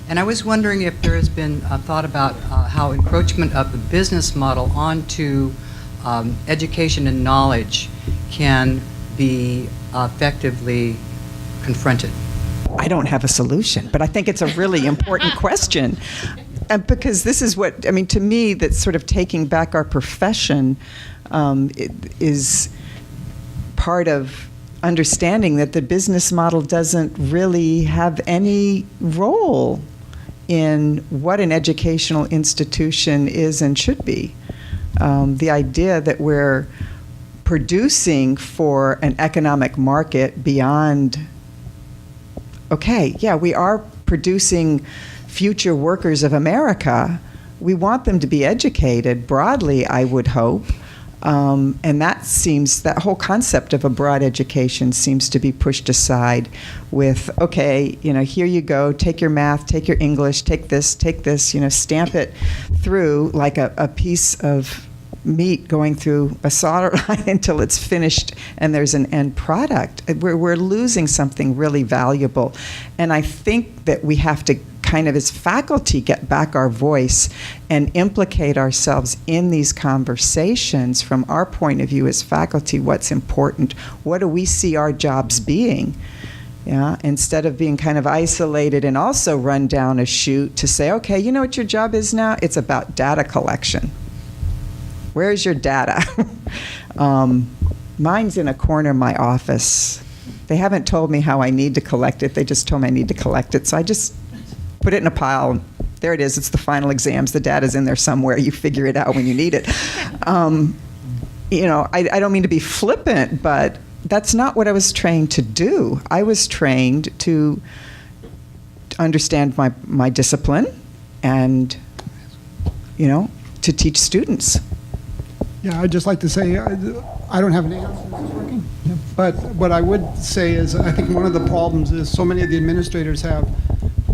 And I was wondering if there has been a thought about how encroachment of the business model onto education and knowledge can be effectively confronted. I don't have a solution, but I think it's a really important question. Because this is what, I mean, to me, that's sort of taking back our profession is part of understanding that the business model doesn't really have any role in what an educational institution is and should be. The idea that we're producing for an economic market beyond, okay, yeah, we are producing future workers of America. We want them to be educated broadly, I would hope. And that whole concept of a broad education seems to be pushed aside with, okay, here you go, take your math, take your English, take this, stamp it through like a piece of meat going through a solder line until it's finished and there's an end product. We're losing something really valuable. And I think that we have to kind of as faculty get back our voice and implicate ourselves in these conversations from our point of view as faculty. What's important? What do we see our jobs being? Yeah, instead of being kind of isolated and also run down a chute to say, okay, you know what your job is now? It's about data collection. Where's your data? Mine's in a corner of my office. They haven't told me how I need to collect it. They just told me I need to collect it. So I just put it in a pile. There it is. It's the final exams. The data's in there somewhere. You figure it out when you need it. I don't mean to be flippant, but that's not what I was trained to do. I was trained to understand my discipline and, to teach students. Yeah, I'd just like to say, I don't have an answer. Is this working? Yeah. But what I would say is, I think one of the problems is so many of the administrators have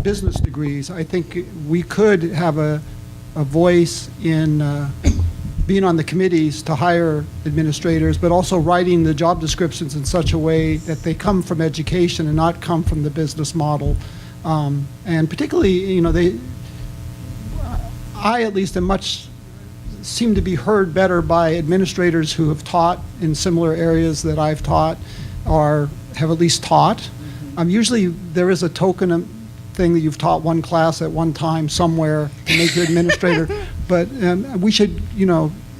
business degrees. I think we could have a voice in being on the committees to hire administrators, but also writing the job descriptions in such a way that they come from education and not come from the business model. And particularly, I at least am seem to be heard better by administrators who have taught in similar areas that I've taught or have at least taught. Usually there is a token thing that you've taught one class at one time somewhere to make you administrator, but we should,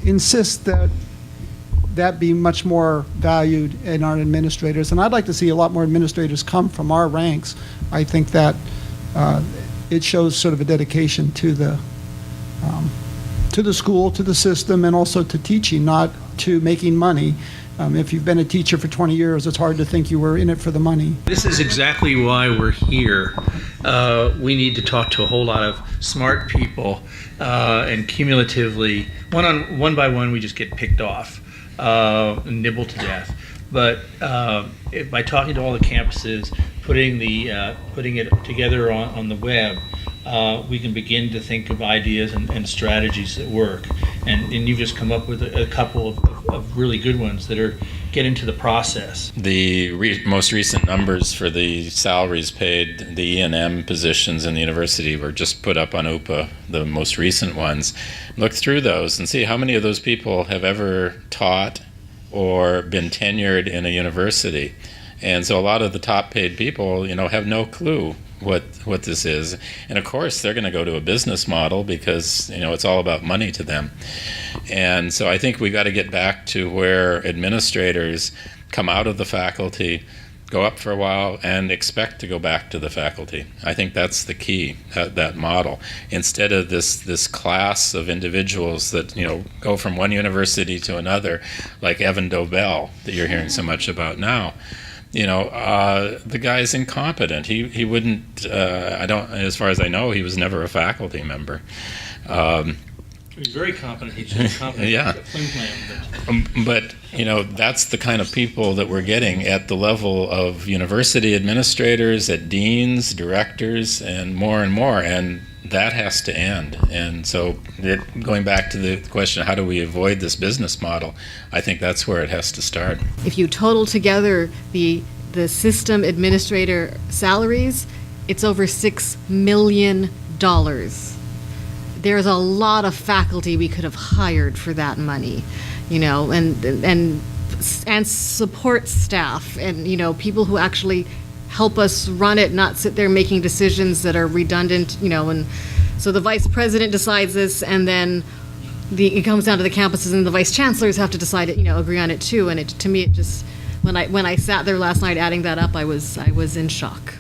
insist that be much more valued in our administrators. And I'd like to see a lot more administrators come from our ranks. I think that it shows sort of a dedication to the school, to the system, and also to teaching, not to making money. If you've been a teacher for 20 years, it's hard to think you were in it for the money. This is exactly why we're here. We need to talk to a whole lot of smart people, and cumulatively, one by one, we just get picked off, nibbled to death. But by talking to all the campuses, putting it together on the web, we can begin to think of ideas and strategies that work. And you've just come up with a couple of really good ones that are get into the process. The most recent numbers for the salaries paid, the E&M positions in the university were just put up on UHPA, the most recent ones. Look through those and see how many of those people have ever taught or been tenured in a university. And so a lot of the top paid people, have no clue what this is. And of course they're going to go to a business model because it's all about money to them. And so I think we got to get back to where administrators come out of the faculty, go up for a while, and expect to go back to the faculty. I think that's the key, that model. Instead of this class of individuals that go from one university to another, like Evan Dobell that you're hearing so much about now. The guy's incompetent. He wouldn't, as far as I know, he was never a faculty member. He's very competent. He's just competent. Yeah. But, that's the kind of people that we're getting at the level of university administrators, at deans, directors, and more. And that has to end. And so going back to the question, how do we avoid this business model? I think that's where it has to start. If you total together the system administrator salaries, it's over $6 million. There's a lot of faculty we could have hired for that money, you know, and support staff and, you know, people who actually help us run it, not sit there making decisions that are redundant, you know. And so the vice president decides this, and then it comes down to the campuses, and the vice chancellors have to decide it, you know, agree on it too. And to me, it just, when I sat there last night adding that up, I was in shock.